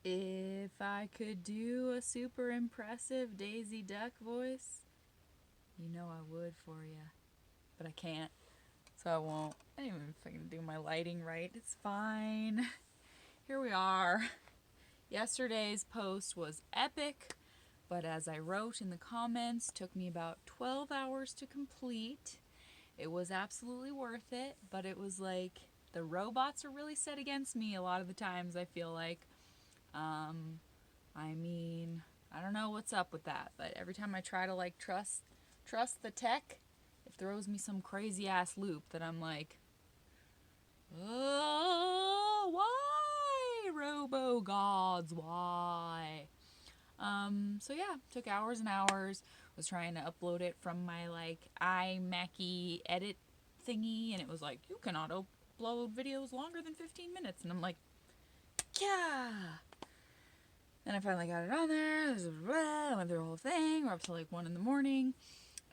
If I could do a super impressive Daisy Duck voice, you know I would for you. But I can't, so I won't. I didn't even fucking do my lighting right. It's fine. Here we are. Yesterday's post was epic, but as I wrote in the comments, took me about 12 hours to complete. It was absolutely worth it, but it was like the robots are really set against me a lot of the times, I feel like. I mean, I don't know what's up with that, but every time I try to like trust the tech, it throws me some crazy ass loop that I'm like, oh, why, robo gods, why? So yeah, took hours and hours. Was trying to upload it from my like iMackie edit thingy, and it was like, you cannot upload videos longer than 15 minutes, and I'm like, yeah. Then I finally got it on there. I went through the whole thing. We're up till like 1 in the morning.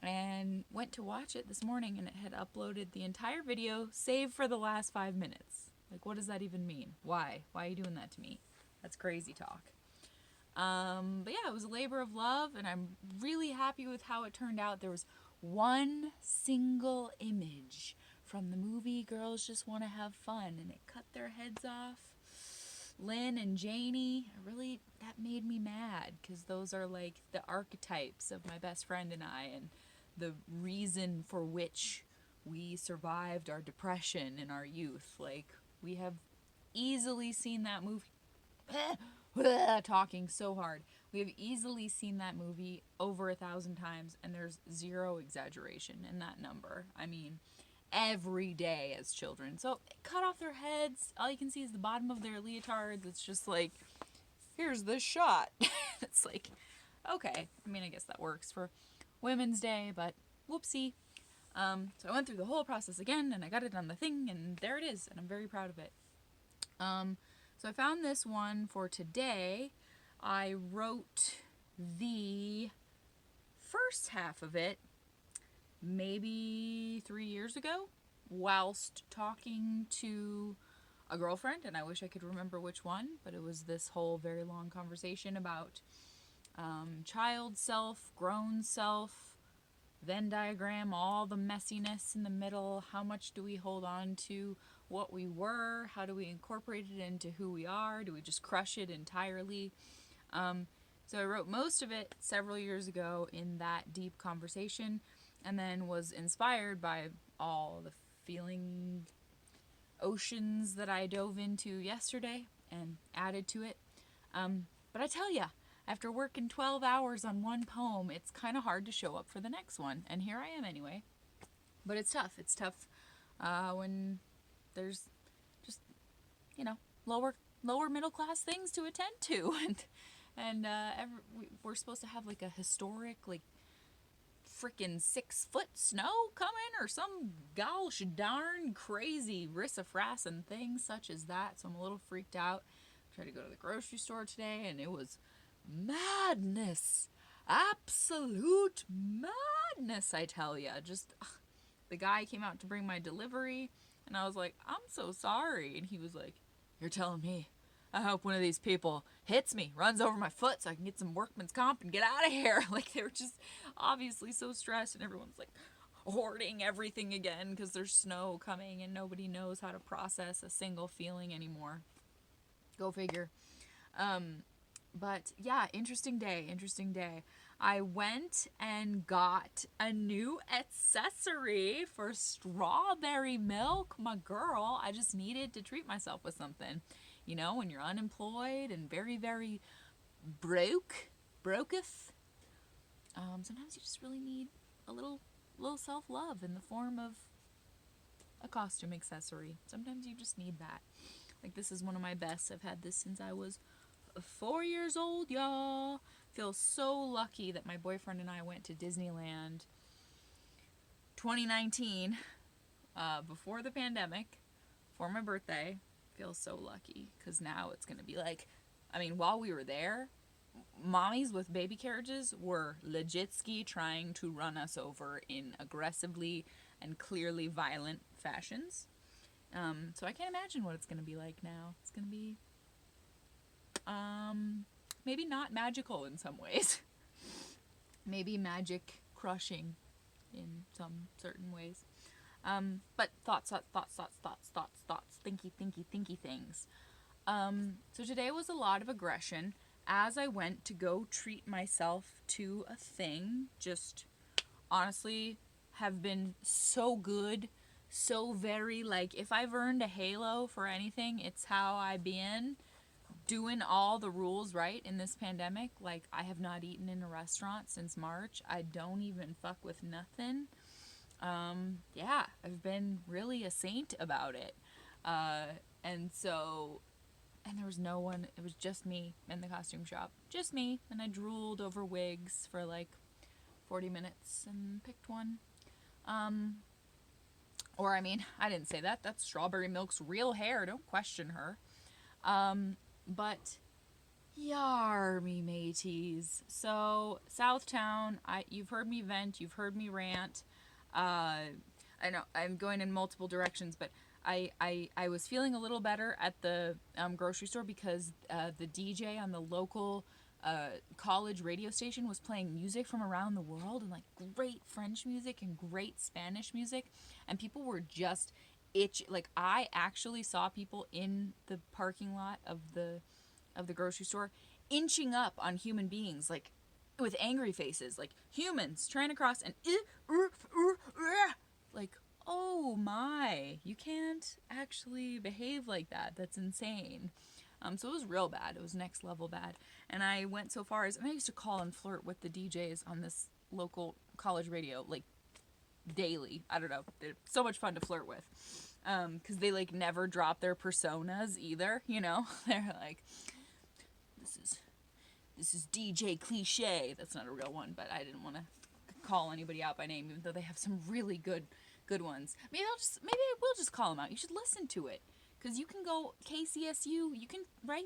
And went to watch it this morning, and it had uploaded the entire video, save for the last 5 minutes. Like, what does that even mean? Why? Why are you doing that to me? That's crazy talk. But yeah, it was a labor of love, and I'm really happy with how it turned out. There was one single image from the movie Girls Just Want to Have Fun, and it cut their heads off. Lynn and Janie, that made me mad, because those are like the archetypes of my best friend and I, and the reason for which we survived our depression in our youth. Like, we have easily seen that movie. Talking so hard. We have easily seen that movie over 1,000 times, and there's zero exaggeration in that number. I mean, every day as children. So, cut off their heads. All you can see is the bottom of their leotards. It's just like, here's this shot. It's like, okay. I mean, I guess that works for Women's Day, but whoopsie. So I went through the whole process again, and I got it on the thing, and there it is, and I'm very proud of it. So I found this one for today. I wrote the first half of it maybe 3 years ago whilst talking to a girlfriend, and I wish I could remember which one, but it was this whole very long conversation about child self, grown self, Venn diagram, all the messiness in the middle. How much do we hold on to what we were? How do we incorporate it into who we are? Do we just crush it entirely? So I wrote most of it several years ago in that deep conversation, and then was inspired by all the feeling oceans that I dove into yesterday and added to it. But I tell ya, after working 12 hours on one poem, it's kind of hard to show up for the next one. And here I am anyway. But it's tough. It's tough when there's just, lower middle class things to attend to. And we're supposed to have like a historic, like, freaking 6-foot snow coming or some gosh darn crazy rissafrassin thing such as that. So I'm a little freaked out. Tried to go to the grocery store today, and it was madness. Absolute madness, I tell ya. Just, the guy came out to bring my delivery, and I was like, I'm so sorry. And he was like, you're telling me? I hope one of these people hits me, runs over my foot so I can get some workman's comp and get out of here. Like, they were just obviously so stressed, and everyone's like hoarding everything again because there's snow coming and nobody knows how to process a single feeling anymore. Go figure. But yeah, interesting day. I went and got a new accessory for strawberry milk, my girl. I just needed to treat myself with something. You know, when you're unemployed and very, very broketh, sometimes you just really need a little self-love in the form of a costume accessory. Sometimes you just need that. Like, this is one of my best. I've had this since I was 4 years old, y'all. Feel so lucky that my boyfriend and I went to Disneyland 2019, before the pandemic, for my birthday. Feel so lucky, because now it's gonna be like, I mean, while we were there, mommies with baby carriages were legit-ski trying to run us over in aggressively and clearly violent fashions. So I can't imagine what it's gonna be like now. It's gonna be maybe not magical in some ways. Maybe magic crushing in some certain ways. But thoughts, thinky things. So today was a lot of aggression as I went to go treat myself to a thing. Just honestly have been so good, so very, like, if I've earned a halo for anything, it's how I been doing all the rules right in this pandemic. Like, I have not eaten in a restaurant since March. I don't even fuck with nothing. Yeah, I've been really a saint about it. And there was no one, it was just me in the costume shop. Just me. And I drooled over wigs for like 40 minutes and picked one. Or, I mean, I didn't say that. That's Strawberry Milk's real hair. Don't question her. But, yarmy mateys. So, Southtown, you've heard me vent, you've heard me rant. I know I'm going in multiple directions, but I was feeling a little better at the grocery store because the DJ on the local college radio station was playing music from around the world, and like great French music and great Spanish music, and people were just like, I actually saw people in the parking lot of the grocery store inching up on human beings, like with angry faces, like humans trying to cross, and like, oh my, you can't actually behave like that. That's insane. So it was real bad. It was next level bad. And I went so far as, and I used to call and flirt with the DJs on this local college radio, like, daily. I don't know. They're so much fun to flirt with. Because they, like, never drop their personas either, you know? They're like, this is DJ Cliche. That's not a real one, but I didn't want to call anybody out by name, even though they have some really good ones. Maybe I will just call them out. You should listen to it. Because you can go KCSU, you can, right?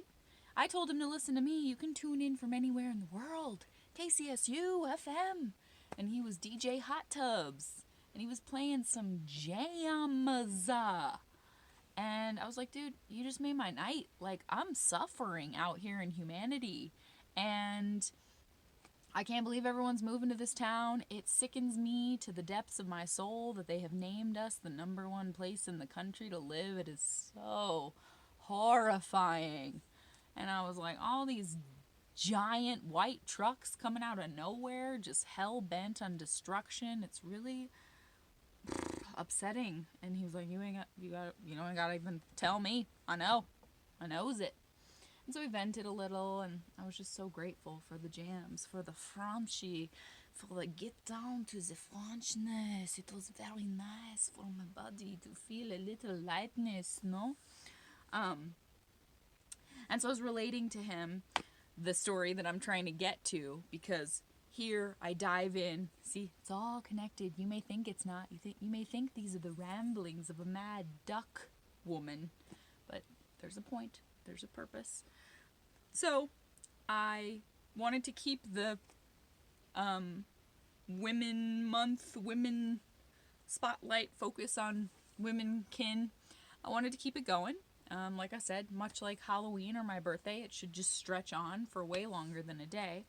I told him to listen to me. You can tune in from anywhere in the world. KCSU, FM. And he was DJ Hot Tubs. And he was playing some jams. And I was like, dude, you just made my night. Like, I'm suffering out here in humanity. And I can't believe everyone's moving to this town. It sickens me to the depths of my soul that they have named us the #1 place in the country to live. It is so horrifying. And I was like, all these giant white trucks coming out of nowhere, just hell bent on destruction. It's really upsetting. And he was like, you ain't gotta even tell me. I knows it. And so we vented a little, and I was just so grateful for the jams, for the Frenchy, for the get down to the Frenchness. It was very nice for my body to feel a little lightness, no? And so I was relating to him the story that I'm trying to get to, because here I dive in. See, it's all connected. You may think it's not. You may think these are the ramblings of a mad duck woman, but there's a point. There's a purpose. So I wanted to keep the Women Month, women spotlight focus on women kin. I wanted to keep it going. Like I said, much like Halloween or my birthday, it should just stretch on for way longer than a day.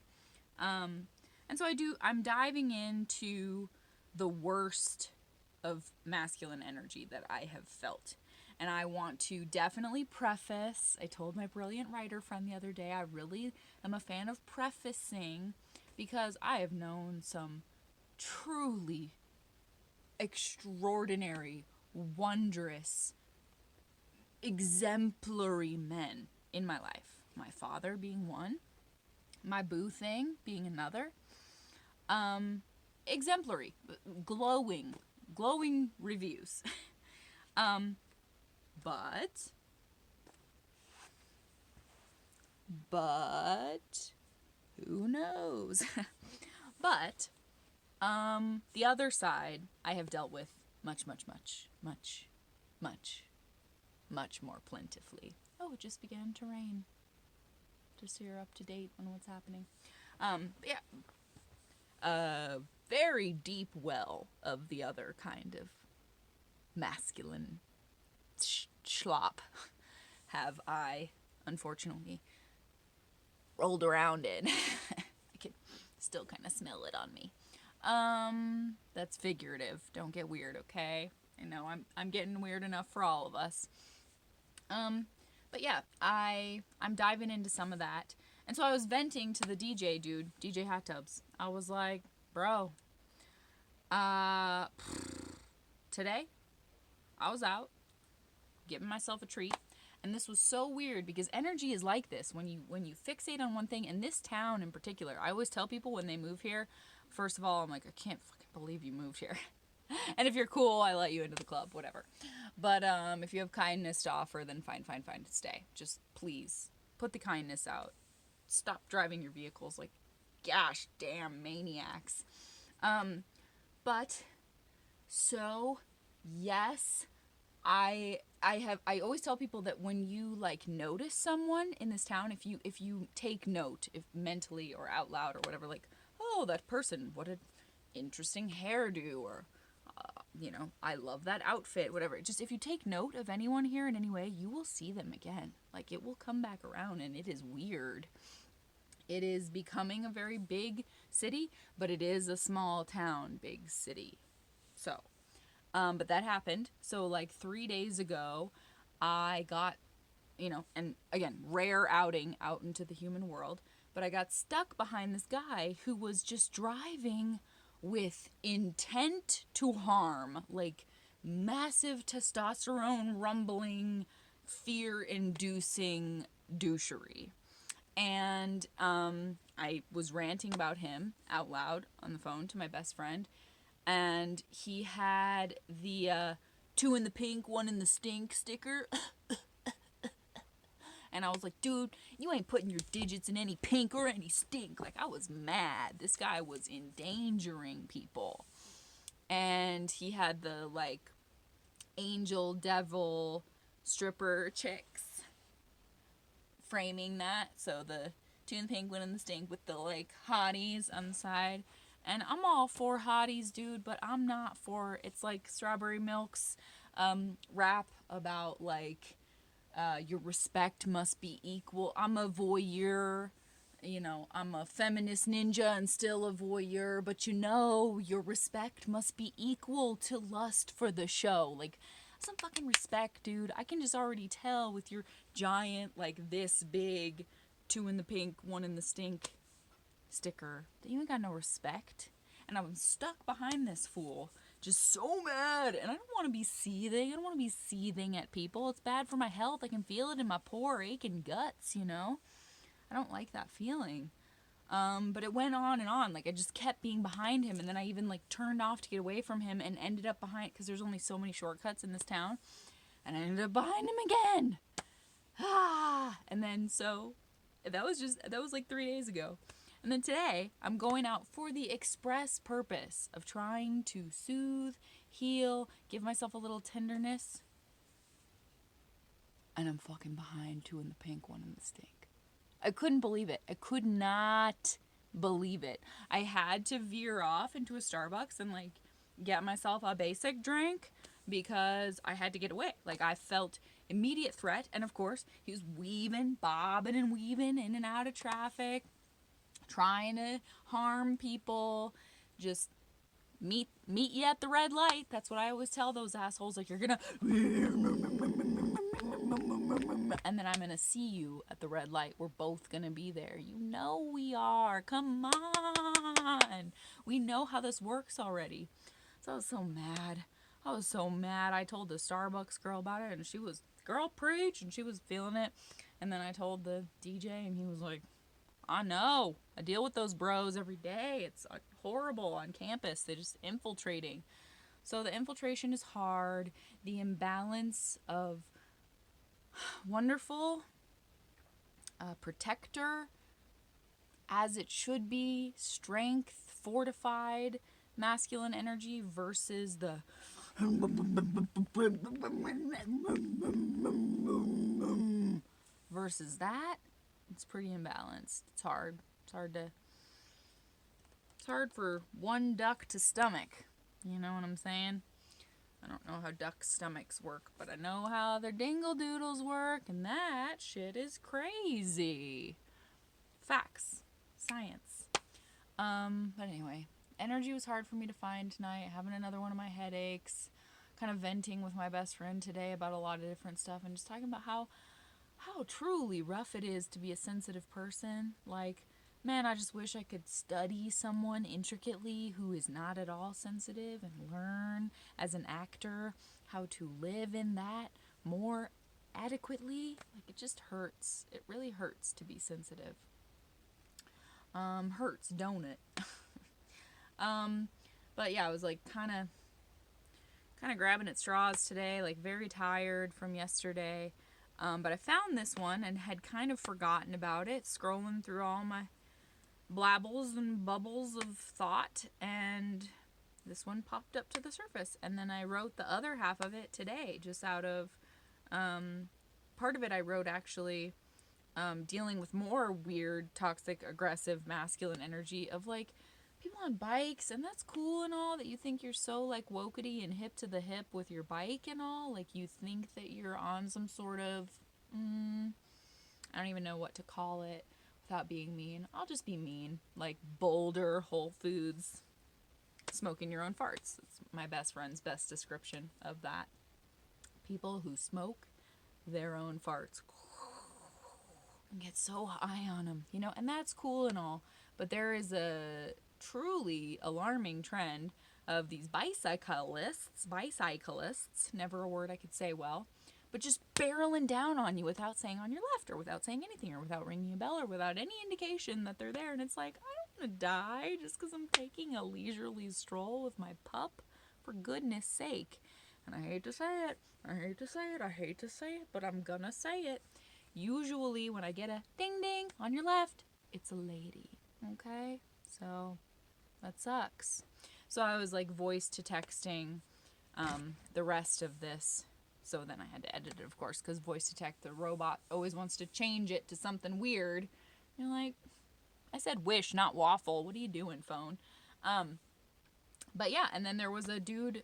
And so I'm diving into the worst of masculine energy that I have felt. And I want to definitely preface, I told my brilliant writer friend the other day, I really am a fan of prefacing, because I have known some truly extraordinary, wondrous, exemplary men in my life. My father being one, my boo thing being another. Exemplary, glowing reviews. But who knows? But the other side I have dealt with much more plentifully. Oh, it just began to rain. Just so you're up to date on what's happening. Yeah. A very deep well of the other kind of masculine schlop have I, unfortunately, rolled around in. I could still kind of smell it on me. That's figurative. Don't get weird, okay? I know I'm getting weird enough for all of us. But yeah, I'm diving into some of that. And so I was venting to the DJ dude, DJ Hot Tubs. I was like, bro, today I was out giving myself a treat. And this was so weird because energy is like this. When you fixate on one thing, in this town in particular, I always tell people when they move here, first of all, I'm like, I can't fucking believe you moved here. And if you're cool, I let you into the club, whatever. But if you have kindness to offer, then fine, stay. Just please put the kindness out. Stop driving your vehicles like gosh damn maniacs. But so yes, I always tell people that when you like notice someone in this town, if you take note, if mentally or out loud or whatever, like, oh, that person, what an interesting hairdo, or I love that outfit, whatever. Just if you take note of anyone here in any way, you will see them again. Like, it will come back around, and it is weird. It is becoming a very big city, but it is a small town, big city. So, but that happened. So, like 3 days ago, I got, and again, rare outing out into the human world, but I got stuck behind this guy who was just driving with intent to harm, like massive testosterone rumbling, fear-inducing douchery. And I was ranting about him out loud on the phone to my best friend, and he had the 2 in the pink, 1 in the stink sticker. And I was like, dude, you ain't putting your digits in any pink or any stink. Like, I was mad. This guy was endangering people. And he had the, like, angel, devil, stripper chicks framing that. So the 2 in the pink, 1 in the stink with the, like, hotties on the side. And I'm all for hotties, dude, but I'm not for, it's like Strawberry Milk's rap about, like, your respect must be equal. I'm a voyeur, I'm a feminist ninja and still a voyeur, but your respect must be equal to lust for the show. Like, some fucking respect, dude. I can just already tell with your giant, like, this big 2 in the pink, 1 in the stink sticker that you ain't got no respect. And I'm stuck behind this fool, just so mad, and I don't want to be seething. I don't want to be seething at people. It's bad for my health. I can feel it in my poor aching guts, I don't like that feeling. But it went on and on. Like, I just kept being behind him, and then I even, like, turned off to get away from him and ended up behind, because there's only so many shortcuts in this town, and I ended up behind him again. And then so that was like 3 days ago. And then today, I'm going out for the express purpose of trying to soothe, heal, give myself a little tenderness. And I'm fucking behind 2 in the pink, 1 in the stink. I couldn't believe it. I could not believe it. I had to veer off into a Starbucks and, like, get myself a basic drink because I had to get away. Like, I felt immediate threat. And, of course, he was bobbing and weaving in and out of traffic, trying to harm people, just meet you at the red light. That's what I always tell those assholes. Like, you're gonna, and then I'm gonna see you at the red light. We're both gonna be there. We are. Come on. We know how this works already. So I was so mad. I told the Starbucks girl about it, and she was, girl, preach, and she was feeling it. And then I told the DJ, and he was like, I know. I deal with those bros every day. It's horrible on campus. They're just infiltrating. So the infiltration is hard. The imbalance of wonderful protector, as it should be, strength, fortified, masculine energy versus the versus that. It's pretty imbalanced. It's hard. It's hard for one duck to stomach. You know what I'm saying? I don't know how duck stomachs work, but I know how their dingle doodles work, and that shit is crazy. facts, science. But anyway, energy was hard for me to find tonight. Having another one of my headaches. Kind of venting with my best friend today about a lot of different stuff and just talking about how truly rough it is to be a sensitive person. Like, man, I just wish I could study someone intricately who is not at all sensitive and learn as an actor how to live in that more adequately. Like, it just hurts. It really hurts to be sensitive. Hurts, don't it? But yeah, I was like kind of grabbing at straws today, like very tired from yesterday. But I found this one and had kind of forgotten about it, scrolling through all my blabbles and bubbles of thought, and this one popped up to the surface. And then I wrote the other half of it today, just out of part of it I wrote actually dealing with more weird, toxic, aggressive, masculine energy of like people on bikes, and that's cool and all that you think you're so like wokety and hip to the hip with your bike and all, like you think that you're on some sort of I don't even know what to call it without being mean. I'll just be mean, like Boulder, Whole Foods, smoking your own farts. It's my best friend's best description of that. People who smoke their own farts and get so high on them, you know, and that's cool and all, but there is a truly alarming trend of these bicyclists, never a word I could say well, but just barreling down on you without saying on your left or without saying anything or without ringing a bell or without any indication that they're there. And it's like, I don't want to die just because I'm taking a leisurely stroll with my pup, for goodness sake. And I hate to say it, but I'm gonna say it. Usually when I get a ding ding on your left, it's a lady, okay? So that sucks. So I was like voice to texting the rest of this. So then I had to edit it, of course, because voice to text, the robot always wants to change it to something weird. You're like, I said wish, not waffle. What are you doing, phone? But yeah, and then there was a dude,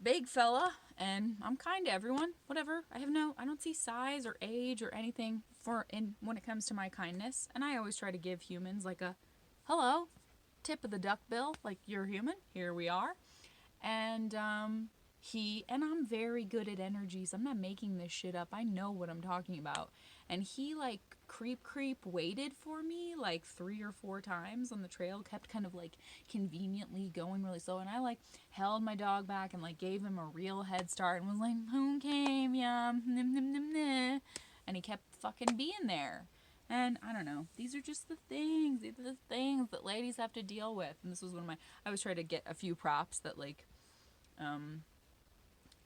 big fella, and I'm kind to everyone, whatever. I don't see size or age or anything when it comes to my kindness. And I always try to give humans like a hello, tip of the duck bill, like you're human, here we are. And I'm very good at energies. I'm not making this shit up. I know what I'm talking about. And he like creep waited for me like 3 or 4 times on the trail, kept kind of like conveniently going really slow, and I like held my dog back and like gave him a real head start and was like, okay, yeah, and he kept fucking being there. And I don't know, these are just the things that ladies have to deal with. And this was I was trying to get a few props that like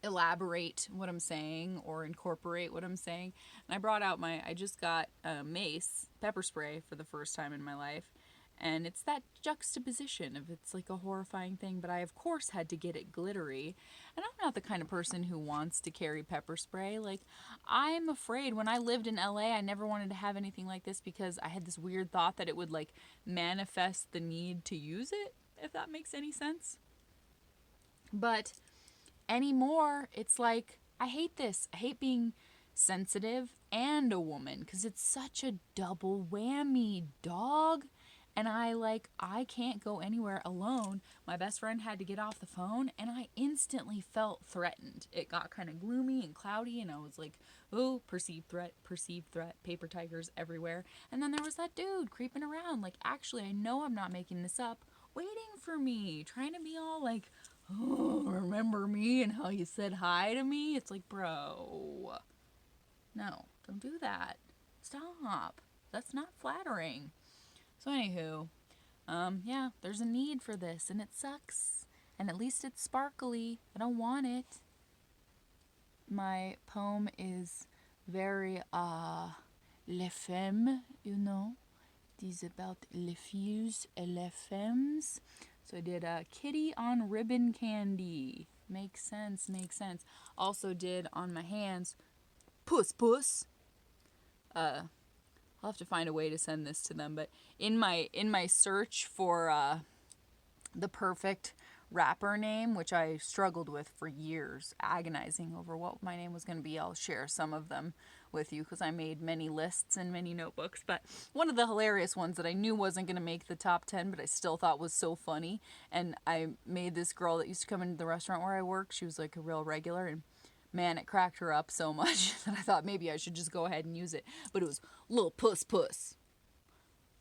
elaborate what I'm saying or incorporate what I'm saying. And I brought out I just got mace pepper spray for the first time in my life, and it's that juxtaposition of it's like a horrifying thing, but I of course had to get it glittery. And I'm not the kind of person who wants to carry pepper spray. Like, I'm afraid. When I lived in LA, I never wanted to have anything like this because I had this weird thought that it would like manifest the need to use it, if that makes any sense. But anymore, it's like, I hate this. I hate being sensitive and a woman because it's such a double whammy, dog. And I can't go anywhere alone. My best friend had to get off the phone, and I instantly felt threatened. It got kind of gloomy and cloudy, and I was like, oh, perceived threat, paper tigers everywhere. And then there was that dude creeping around, like, actually, I know I'm not making this up, waiting for me, trying to be all like, oh, remember me and how you said hi to me? It's like, bro, no, don't do that. Stop. That's not flattering. So anywho, yeah, there's a need for this, and it sucks. And at least it's sparkly. I don't want it. My poem is very, les femmes, you know. It is about les filles et les femmes. So I did a kitty on ribbon candy. Makes sense. Also did on my hands, puss. I'll have to find a way to send this to them, but in my search for the perfect rapper name, which I struggled with for years, agonizing over what my name was going to be, I'll share some of them with you because I made many lists and many notebooks. But one of the hilarious ones that I knew wasn't going to make the top 10, but I still thought was so funny. And I made this girl that used to come into the restaurant where I work. She was like a real regular, and man, it cracked her up so much that I thought maybe I should just go ahead and use it. But it was Lil Puss Puss.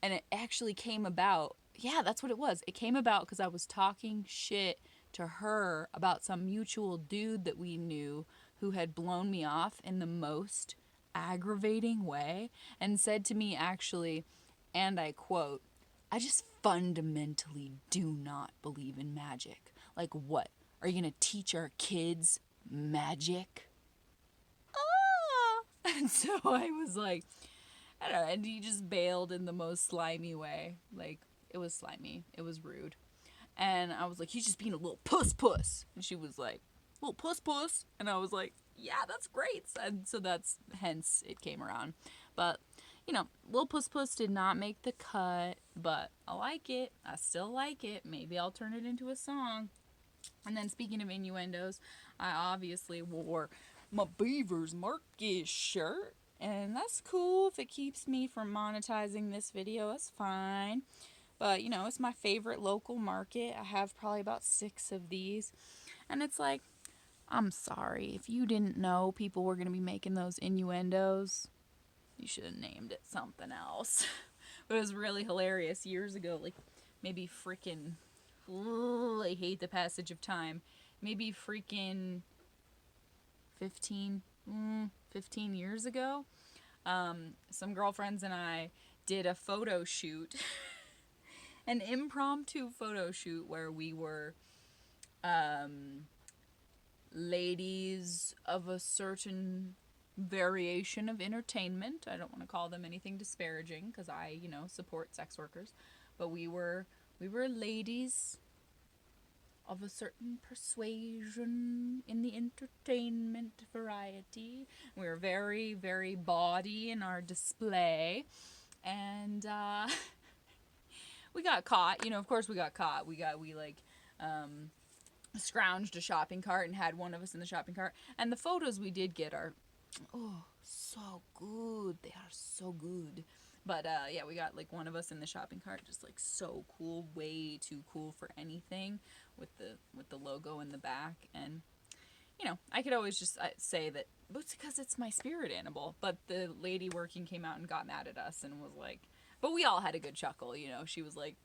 And it actually came about, yeah, that's what it was. It came about because I was talking shit to her about some mutual dude that we knew who had blown me off in the most aggravating way and said to me actually, and I quote, "I just fundamentally do not believe in magic. Like what? Are you going to teach our kids magic?" Ah! And so I was like, I don't know, and he just bailed in the most slimy way. Like, it was slimy. It was rude. And I was like, he's just being a little puss puss. And she was like, little puss puss. And I was like, yeah, that's great. And so that's, hence, it came around. But, you know, little puss puss did not make the cut, but I like it. I still like it. Maybe I'll turn it into a song. And then speaking of innuendos, I obviously wore my Beavers Marcus shirt. And that's cool. If it keeps me from monetizing this video, that's fine. But, you know, it's my favorite local market. I have probably about 6 of these. And it's like, I'm sorry. If you didn't know people were going to be making those innuendos, you should have named it something else. But it was really hilarious years ago. Like, maybe freaking, I hate the passage of time. Maybe freaking 15 years ago. Some girlfriends and I did a photo shoot. An impromptu photo shoot where we were ladies of a certain variation of entertainment. I don't want to call them anything disparaging because I, you know, support sex workers. But we were ladies of a certain persuasion in the entertainment variety. We were very, very bawdy in our display. And, we got caught. You know, of course we got caught. We scrounged a shopping cart and had one of us in the shopping cart. And the photos we did get are, oh, so good. They are so good. But, yeah, we got, like, one of us in the shopping cart, just, like, so cool, way too cool for anything, with the logo in the back. And, you know, I could always just say that, but it's because it's my spirit animal. But the lady working came out and got mad at us and was like, but we all had a good chuckle, you know. She was like,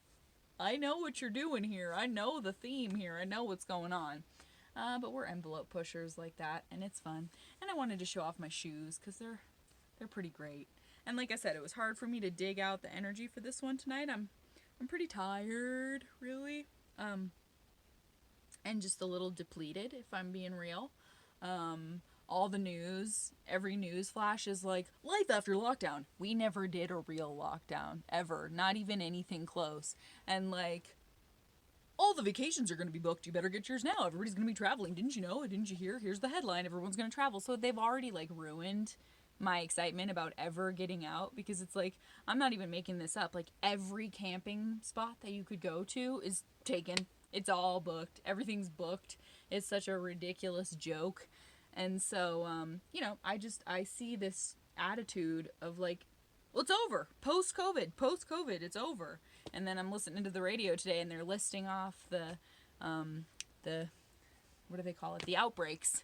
I know what you're doing here. I know the theme here. I know what's going on. But we're envelope pushers like that, and it's fun. And I wanted to show off my shoes because they're pretty great. And like I said, it was hard for me to dig out the energy for this one tonight. I'm pretty tired, really. And just a little depleted, if I'm being real. All the news, every news flash is like, life after lockdown. We never did a real lockdown, ever. Not even anything close. And like, all the vacations are going to be booked. You better get yours now. Everybody's going to be traveling. Didn't you know? Didn't you hear? Here's the headline. Everyone's going to travel. So they've already like ruined my excitement about ever getting out, because it's like, I'm not even making this up. Like, every camping spot that you could go to is taken. It's all booked. Everything's booked. It's such a ridiculous joke. And so, you know, I see this attitude of like, well, it's over. Post-COVID, it's over. And then I'm listening to the radio today, and they're listing off the what do they call it? The outbreaks.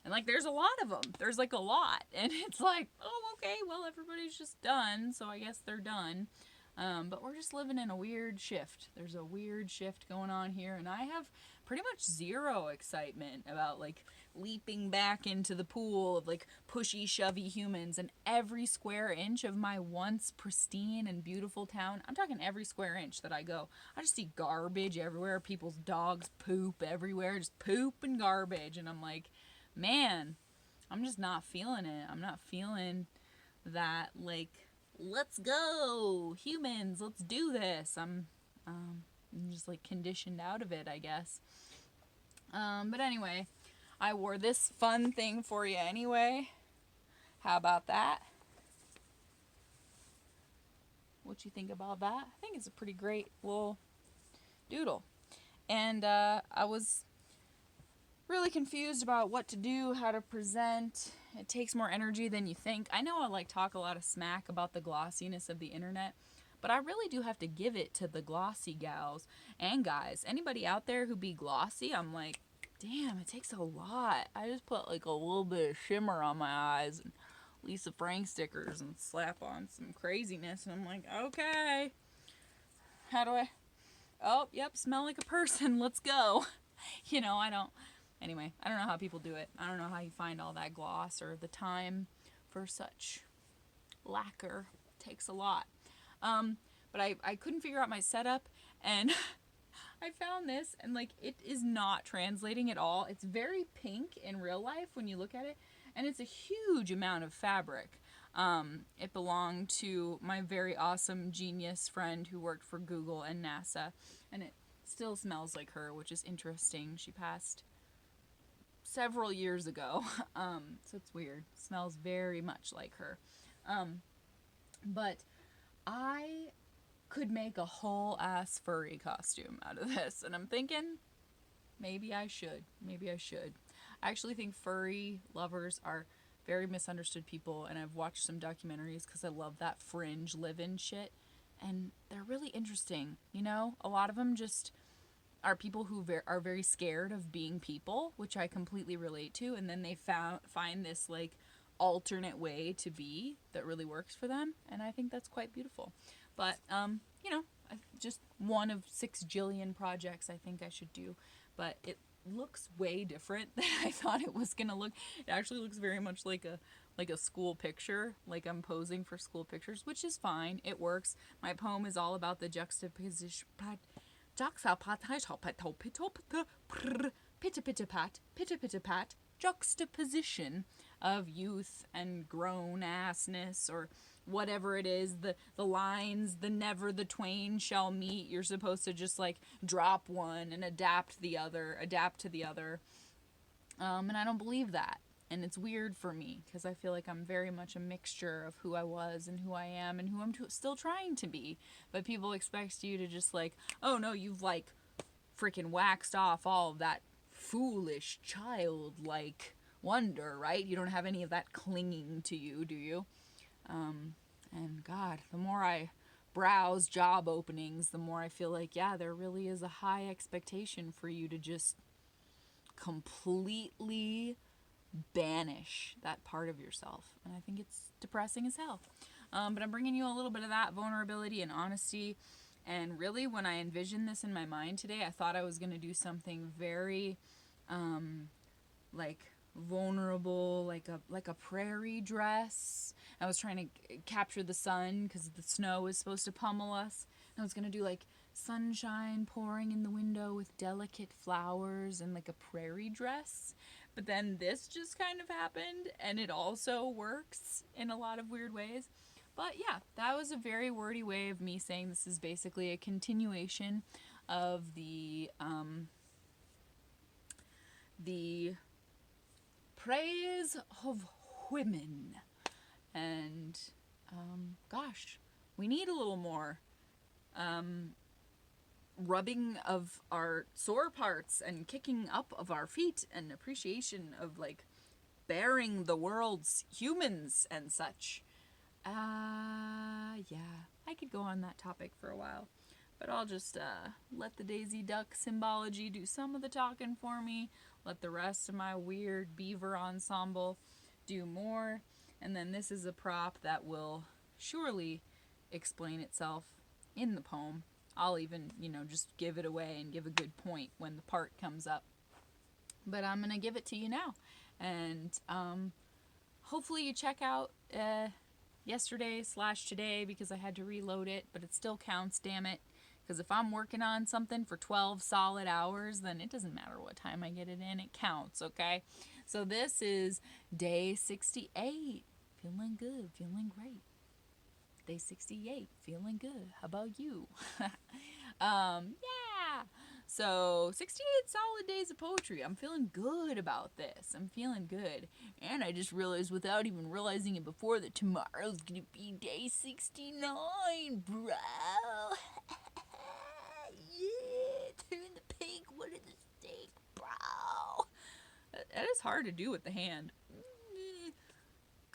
And like, there's a lot of them. There's like a lot. And it's like, oh, okay, well, everybody's just done, so I guess they're done. But we're just living in a weird shift. There's a weird shift going on here, and I have pretty much zero excitement about like leaping back into the pool of like pushy, shovey humans. And every square inch of my once pristine and beautiful town, I'm talking every square inch that I go, I just see garbage everywhere. People's dogs poop everywhere, just poop and garbage. And I'm like, man, I'm just not feeling it. I'm not feeling that, like, let's go, humans, let's do this. I'm just like conditioned out of it, I guess. But anyway, I wore this fun thing for you anyway. How about that? What you think about that? I think it's a pretty great little doodle. And I was really confused about what to do, how to present. It takes more energy than you think. I know I like talk a lot of smack about the glossiness of the internet, but I really do have to give it to the glossy gals and guys. Anybody out there who be glossy, I'm like, damn, it takes a lot. I just put like a little bit of shimmer on my eyes and Lisa Frank stickers and slap on some craziness, and I'm like, okay, how do I? Oh, yep, smell like a person. Let's go. I don't. Anyway, I don't know how people do it. I don't know how you find all that gloss or the time for such lacquer. It takes a lot. But I couldn't figure out my setup, and I found this, and like it is not translating at all. It's very pink in real life when you look at it, and it's a huge amount of fabric. It belonged to my very awesome genius friend who worked for Google and NASA, and it still smells like her, which is interesting. She passed several years ago, so it's weird. It smells very much like her. But I could make a whole ass furry costume out of this, and I'm thinking maybe I should. I actually think furry lovers are very misunderstood people, and I've watched some documentaries because I love that fringe live-in shit, and they're really interesting. A lot of them just are people who are very scared of being people, which I completely relate to, and then they find this like alternate way to be that really works for them, and I think that's quite beautiful. But just one of 6 jillion projects I think I should do, but it looks way different than I thought it was gonna look. It actually looks very much like a school picture, like I'm posing for school pictures, which is fine. It works. My poem is all about the juxtaposition of youth and grown-assness, or whatever it is, the lines, the never the twain shall meet. You're supposed to just like drop one and adapt to the other. And I don't believe that. And it's weird for me because I feel like I'm very much a mixture of who I was and who I am and who I'm still trying to be. But people expect you to just like, oh no, you've like freaking waxed off all of that foolish childlike wonder, right? You don't have any of that clinging to you, do you? And God, the more I browse job openings, the more I feel like, yeah, there really is a high expectation for you to just completely banish that part of yourself. And I think it's depressing as hell. But I'm bringing you a little bit of that vulnerability and honesty. And really, when I envisioned this in my mind today, I thought I was going to do something very, like vulnerable, like a prairie dress. I was trying to capture the sun because the snow is supposed to pummel us. I was going to do like sunshine pouring in the window with delicate flowers and like a prairie dress. But then this just kind of happened, and it also works in a lot of weird ways. But yeah, that was a very wordy way of me saying this is basically a continuation of the praise of women. And gosh, we need a little more rubbing of our sore parts and kicking up of our feet and appreciation of like bearing the world's humans and such. Yeah, I could go on that topic for a while, but I'll just let the Daisy Duck symbology do some of the talking for me, let the rest of my weird beaver ensemble do more, and then this is a prop that will surely explain itself in the poem. I'll even, just give it away and give a good point when the part comes up. But I'm going to give it to you now. And hopefully you check out yesterday/today because I had to reload it, but it still counts, damn it. Because if I'm working on something for 12 solid hours, then it doesn't matter what time I get it in, it counts, okay? So this is day 68. Feeling good, feeling great. Day 68, feeling good. How about you? Yeah. So 68 solid days of poetry. I'm feeling good about this. I'm feeling good. And I just realized without even realizing it before that tomorrow's gonna be day 69, bro. Yeah, turn the pink one of the steak, bro. That is hard to do with the hand.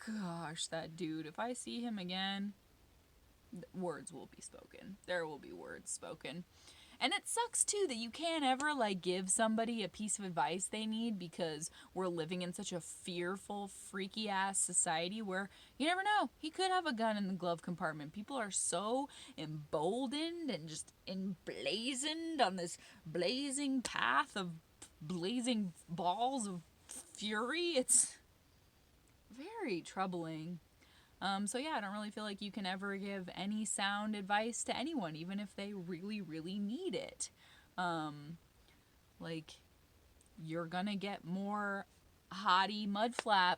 Gosh, that dude. If I see him again, words will be spoken. There will be words spoken. And it sucks too that you can't ever like give somebody a piece of advice they need because we're living in such a fearful, freaky ass society where you never know. He could have a gun in the glove compartment. People are so emboldened and just emblazoned on this blazing path of blazing balls of fury. It's very troubling. So yeah, I don't really feel like you can ever give any sound advice to anyone, even if they really, really need it. Like, you're gonna get more hottie mudflap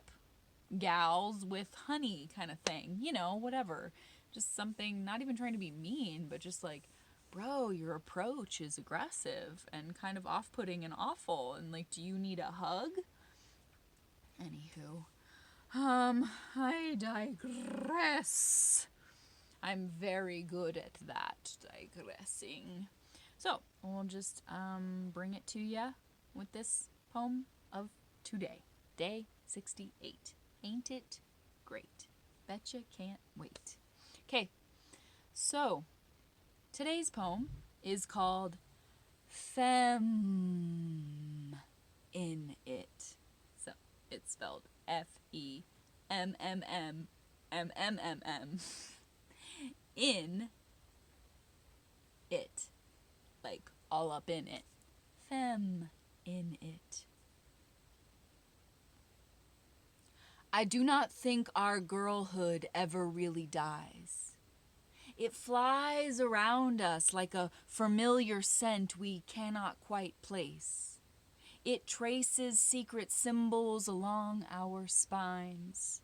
gals with honey kind of thing. You know, whatever. Just something, not even trying to be mean, but just like, bro, your approach is aggressive and kind of off-putting and awful. And like, do you need a hug? Anywho. I digress. I'm very good at that, digressing. So, we'll just bring it to ya with this poem of today. Day 68. Ain't it great? Betcha can't wait. Okay, so today's poem is called Femmmmm in It. So, it's spelled Femmmmm. In it. Like, all up in it. Femme in it. I do not think our girlhood ever really dies. It flies around us like a familiar scent we cannot quite place. It traces secret symbols along our spines,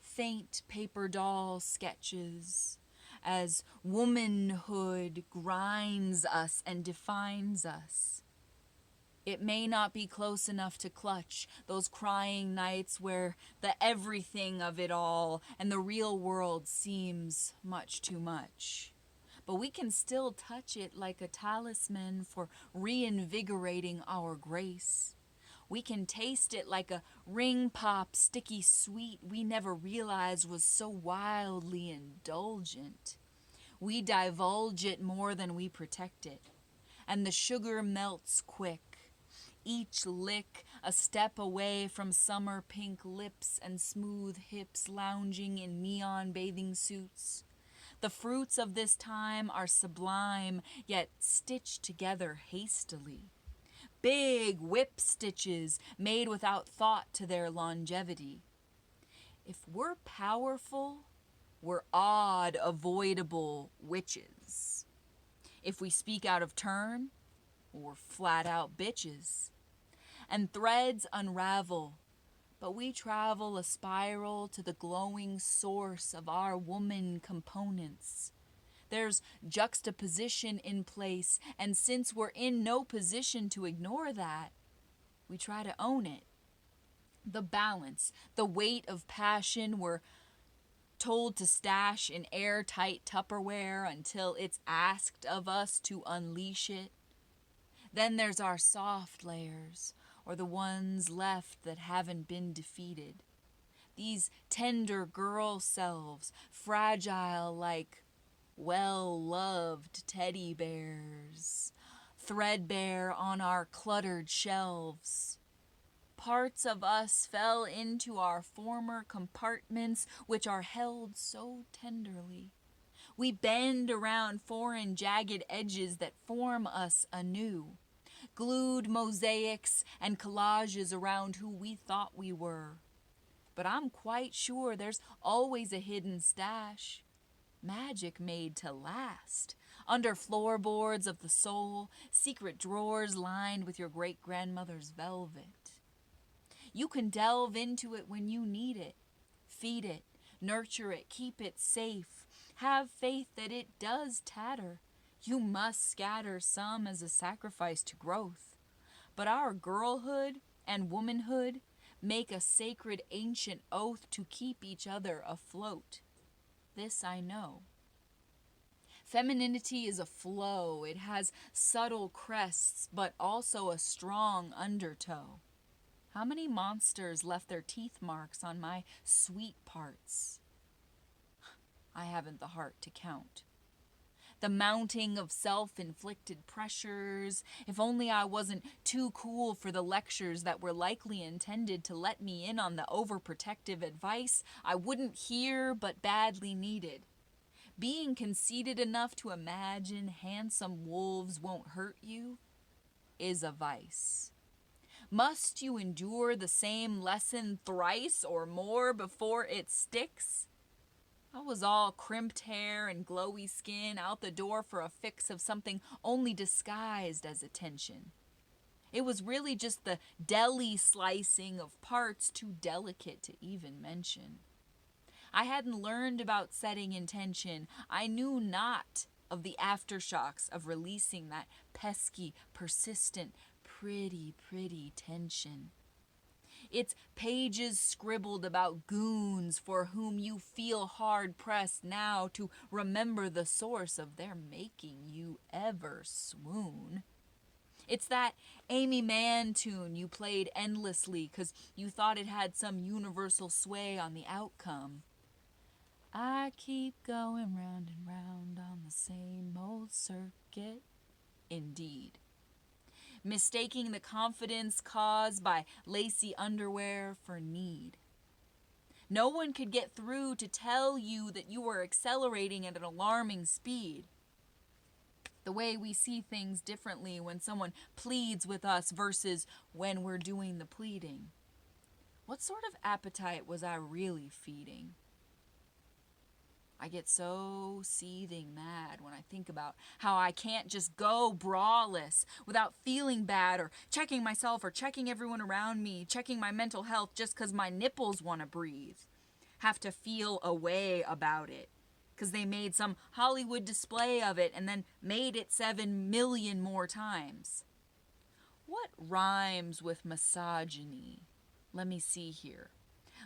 faint paper doll sketches, as womanhood grinds us and defines us. It may not be close enough to clutch those crying nights where the everything of it all and the real world seems much too much. But we can still touch it like a talisman for reinvigorating our grace. We can taste it like a ring pop sticky sweet we never realized was so wildly indulgent. We divulge it more than we protect it, and the sugar melts quick. Each lick a step away from summer pink lips and smooth hips lounging in neon bathing suits. The fruits of this time are sublime, yet stitched together hastily. Big whip stitches made without thought to their longevity. If we're powerful, we're odd, avoidable witches. If we speak out of turn, we're flat out bitches. And threads unravel, but we travel a spiral to the glowing source of our woman components. There's juxtaposition in place, and since we're in no position to ignore that, we try to own it. The balance, the weight of passion we're told to stash in airtight Tupperware until it's asked of us to unleash it. Then there's our soft layers, or the ones left that haven't been defeated. These tender girl selves, fragile like well-loved teddy bears, threadbare on our cluttered shelves. Parts of us fell into our former compartments, which are held so tenderly. We bend around foreign jagged edges that form us anew. Glued mosaics and collages around who we thought we were. But I'm quite sure there's always a hidden stash. Magic made to last. Under floorboards of the soul, secret drawers lined with your great-grandmother's velvet. You can delve into it when you need it. Feed it, nurture it, keep it safe. Have faith that it does tatter. You must scatter some as a sacrifice to growth. But our girlhood and womanhood make a sacred ancient oath to keep each other afloat. This I know. Femininity is a flow. It has subtle crests, but also a strong undertow. How many monsters left their teeth marks on my sweet parts? I haven't the heart to count. The mounting of self-inflicted pressures. If only I wasn't too cool for the lectures that were likely intended to let me in on the overprotective advice I wouldn't hear but badly needed. Being conceited enough to imagine handsome wolves won't hurt you is a vice. Must you endure the same lesson thrice or more before it sticks? I was all crimped hair and glowy skin out the door for a fix of something only disguised as attention. It was really just the deli slicing of parts too delicate to even mention. I hadn't learned about setting intention. I knew not of the aftershocks of releasing that pesky, persistent, pretty tension. It's pages scribbled about goons for whom you feel hard-pressed now to remember the source of their making you ever swoon. It's that Amy Mann tune you played endlessly 'cause you thought it had some universal sway on the outcome. I keep going round and round on the same old circuit. Indeed. Mistaking the confidence caused by lacy underwear for need. No one could get through to tell you that you were accelerating at an alarming speed. The way we see things differently when someone pleads with us versus when we're doing the pleading. What sort of appetite was I really feeding? I get so seething mad when I think about how I can't just go braless without feeling bad or checking myself or checking everyone around me, checking my mental health just 'cause my nipples want to breathe. Have to feel a way about it 'cause they made some Hollywood display of it and then made it 7 million more times. What rhymes with misogyny? Let me see here.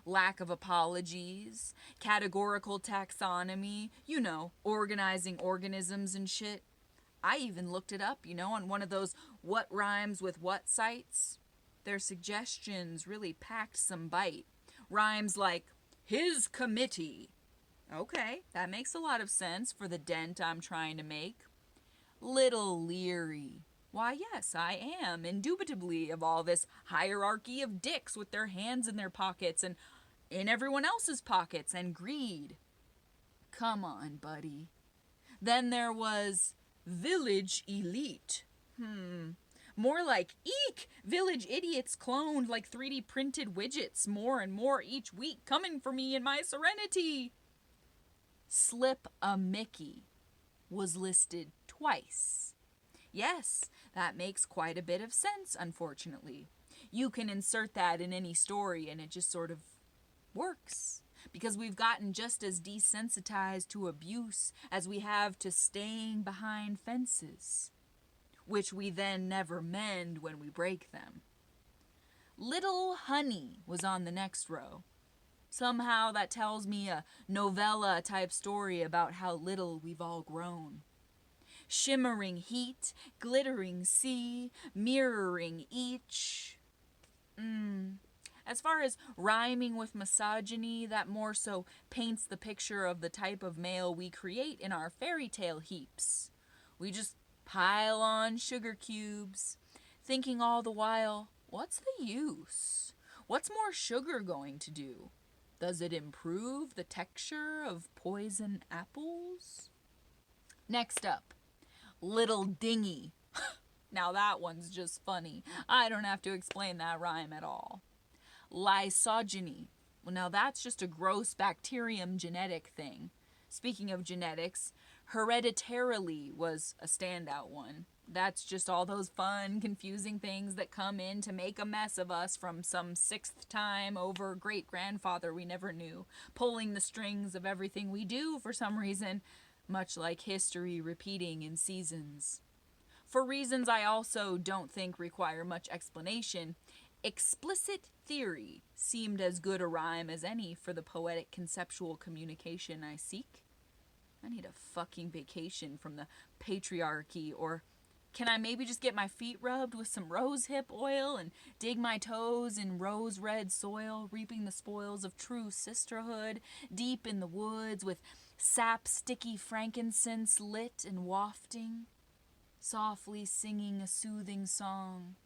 Lack of apologies, categorical taxonomy, organizing organisms and shit. I even looked it up, on one of those what rhymes with what sites. Their suggestions really packed some bite. Rhymes like, his committee. Okay, that makes a lot of sense for the dent I'm trying to make. Little leery. Why, yes, I am, indubitably, of all this hierarchy of dicks with their hands in their pockets and in everyone else's pockets and greed. Come on, buddy. Then there was village elite. More like, eek! Village idiots cloned like 3D printed widgets, more and more each week, coming for me in my serenity. Slip a Mickey was listed twice. Yes, that makes quite a bit of sense, unfortunately. You can insert that in any story and it just sort of works. Because we've gotten just as desensitized to abuse as we have to staying behind fences, which we then never mend when we break them. Little Honey was on the next row. Somehow that tells me a novella type story about how little we've all grown. Shimmering heat, glittering sea, mirroring each. As far as rhyming with misogyny, that more so paints the picture of the type of male we create in our fairy tale heaps. We just pile on sugar cubes, thinking all the while, what's the use? What's more sugar going to do? Does it improve the texture of poison apples? Next up, Little Dingy. Now that one's just funny. I don't have to explain that rhyme at all. Lysogeny. Well, now that's just a gross bacterium genetic thing. Speaking of genetics, hereditarily was a standout one. That's just all those fun, confusing things that come in to make a mess of us from some 6th time over great-grandfather we never knew, pulling the strings of everything we do for some reason, much like history repeating in seasons. For reasons I also don't think require much explanation, explicit theory seemed as good a rhyme as any for the poetic conceptual communication I seek. I need a fucking vacation from the patriarchy, or Can I maybe just get my feet rubbed with some rose hip oil and dig my toes in rose red soil, reaping the spoils of true sisterhood, deep in the woods with sap sticky frankincense lit and wafting, softly singing a soothing song?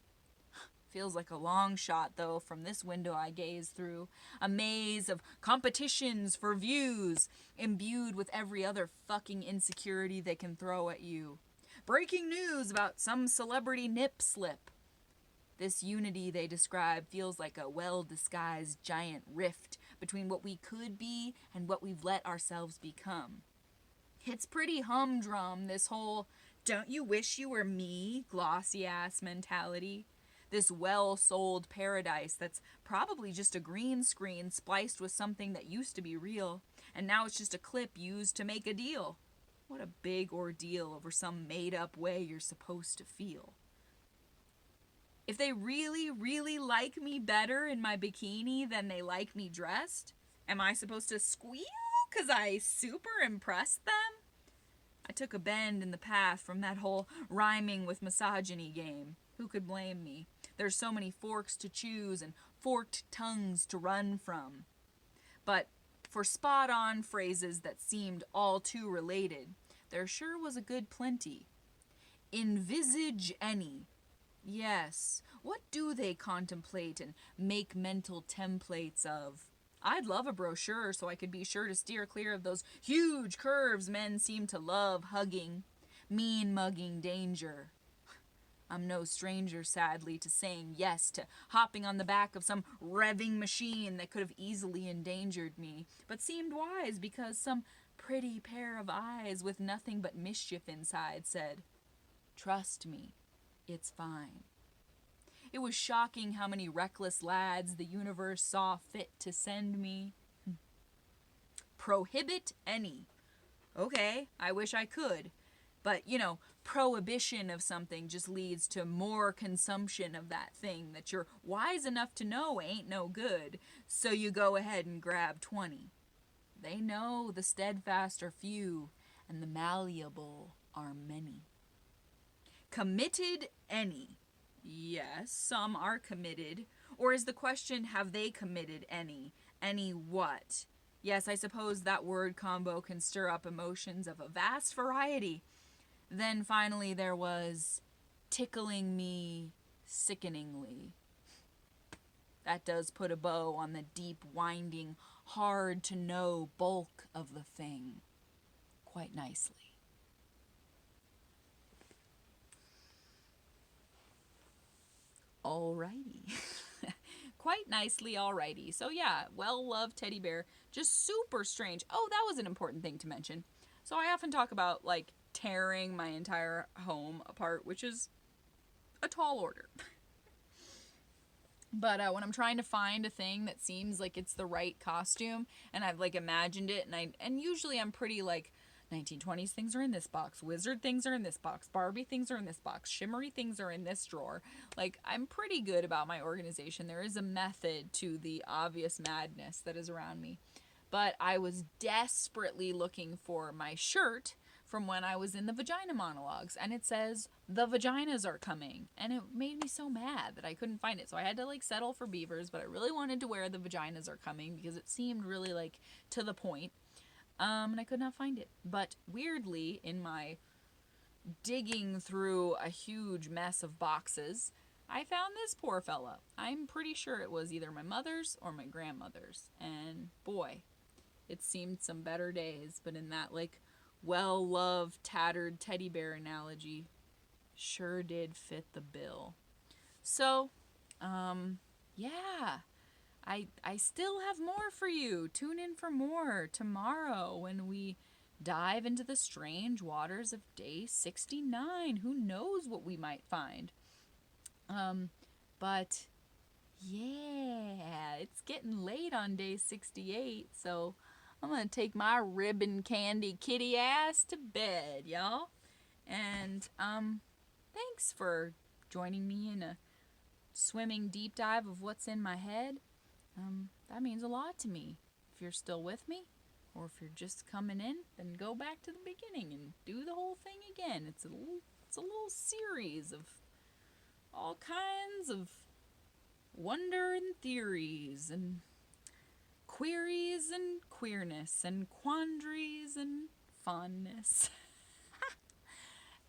Feels like a long shot, though, from this window I gaze through. A maze of competitions for views, imbued with every other fucking insecurity they can throw at you. Breaking news about some celebrity nip slip. This unity they describe feels like a well-disguised giant rift between what we could be and what we've let ourselves become. It's pretty humdrum, this whole "don't you wish you were me" glossy-ass mentality. This well-sold paradise that's probably just a green screen spliced with something that used to be real, and now it's just a clip used to make a deal. What a big ordeal over some made-up way you're supposed to feel. If they really, really like me better in my bikini than they like me dressed, am I supposed to squeal because I super impressed them? I took a bend in the path from that whole rhyming with misogyny game. Who could blame me? There's so many forks to choose and forked tongues to run from. But for spot-on phrases that seemed all too related, there sure was a good plenty. Envisage any. Yes, what do they contemplate and make mental templates of? I'd love a brochure so I could be sure to steer clear of those huge curves men seem to love hugging. Mean-mugging danger. I'm no stranger, sadly, to saying yes to hopping on the back of some revving machine that could have easily endangered me, but seemed wise because some pretty pair of eyes with nothing but mischief inside said, "Trust me, it's fine." It was shocking how many reckless lads the universe saw fit to send me. Prohibit any. Okay, I wish I could. But, prohibition of something just leads to more consumption of that thing that you're wise enough to know ain't no good, so you go ahead and grab 20. They know the steadfast are few, and the malleable are many. Committed any. Yes, some are committed. Or is the question, have they committed any? Any what? Yes, I suppose that word combo can stir up emotions of a vast variety. Then finally there was tickling me sickeningly. That does put a bow on the deep, winding, hard-to-know bulk of the thing quite nicely. Alrighty. Quite nicely, alrighty. So yeah, well-loved teddy bear, just super strange. Oh, that was an important thing to mention. So I often talk about, tearing my entire home apart, which is a tall order. But when I'm trying to find a thing that seems like it's the right costume, and I've imagined it, and usually I'm pretty 1920s things are in this box, wizard things are in this box, Barbie things are in this box, shimmery things are in this drawer. I'm pretty good about my organization. There is a method to the obvious madness that is around me. But I was desperately looking for my shirt from when I was in the vagina monologues, and it says the vaginas are coming, and it made me so mad that I couldn't find it. So I had to settle for beavers, but I really wanted to wear the vaginas are coming because it seemed really to the point. And I could not find it. But weirdly, in my digging through a huge mess of boxes, I found this poor fella. I'm pretty sure it was either my mother's or my grandmother's, and boy, it seemed some better days. But in that well-loved, tattered teddy bear analogy, sure did fit the bill. So, yeah, I still have more for you. Tune in for more tomorrow when we dive into the strange waters of day 69. Who knows what we might find? But yeah, it's getting late on day 68, so I'm going to take my ribbon candy kitty ass to bed, y'all. And, thanks for joining me in a swimming deep dive of what's in my head. That means a lot to me. If you're still with me, or if you're just coming in, then go back to the beginning and do the whole thing again. It's a little It's a little series of all kinds of wonder and theories and queries and queerness and quandaries and fondness.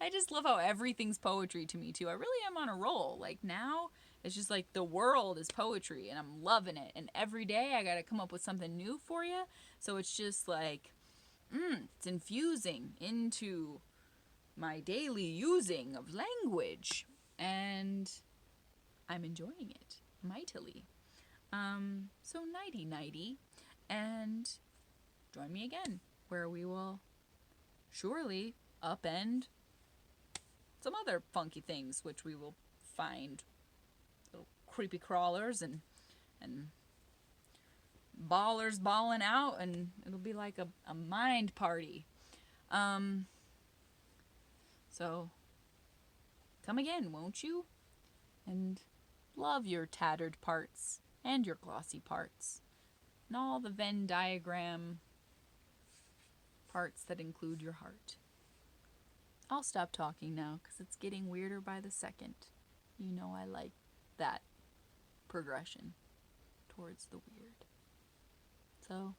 I just love how everything's poetry to me too. I really am on a roll. Like now, it's just like the world is poetry and I'm loving it. And every day I gotta come up with something new for you. So it's just like, it's infusing into my daily using of language. And I'm enjoying it mightily. So nighty nighty. And join me again where we will surely upend some other funky things, which we will find little creepy crawlers and ballers balling out, and it'll be like a mind party. So come again, won't you? And love your tattered parts and your glossy parts and all the Venn diagram parts that include your heart. I'll stop talking now because it's getting weirder by the second. You know I like that progression towards the weird. So